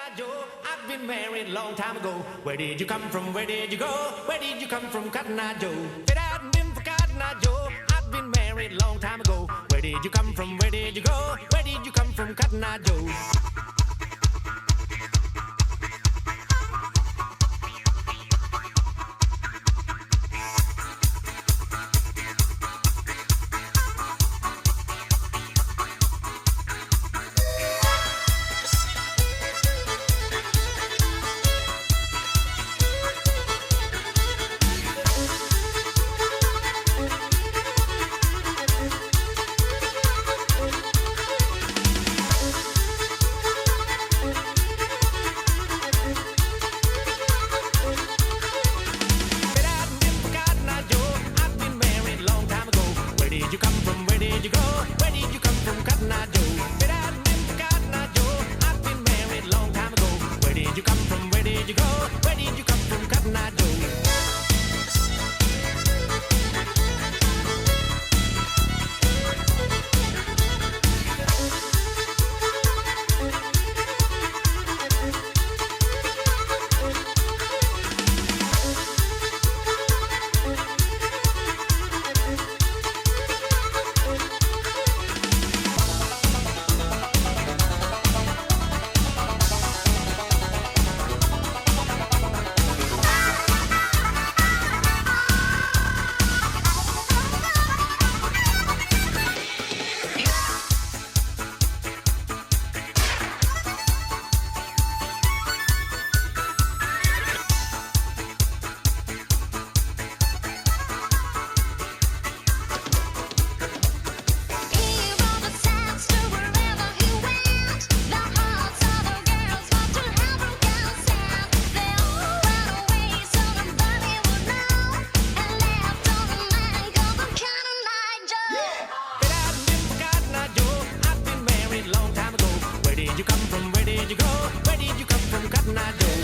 Eye Joe, I've been married a long time ago. Where did you come from? Where did you go? Where did you come from, Cotton Eye Joe? If it hadn't been for Cotton Eye Joe, I've been married a long time ago. Where did you come from? Where did you go? Where did you come from, Cotton Eye Joe? Where did you come from? Where did you go? Where did you come from, Cotton Eye Joe? If it hadn't been for Cotton Eye Joe, I've been married a long time ago. Where did you come from? Where did you go? Where did you come from, Cotton Eye Joe? Where did you come from? Where did you go? Where did you come from, Cotton Eye Joe?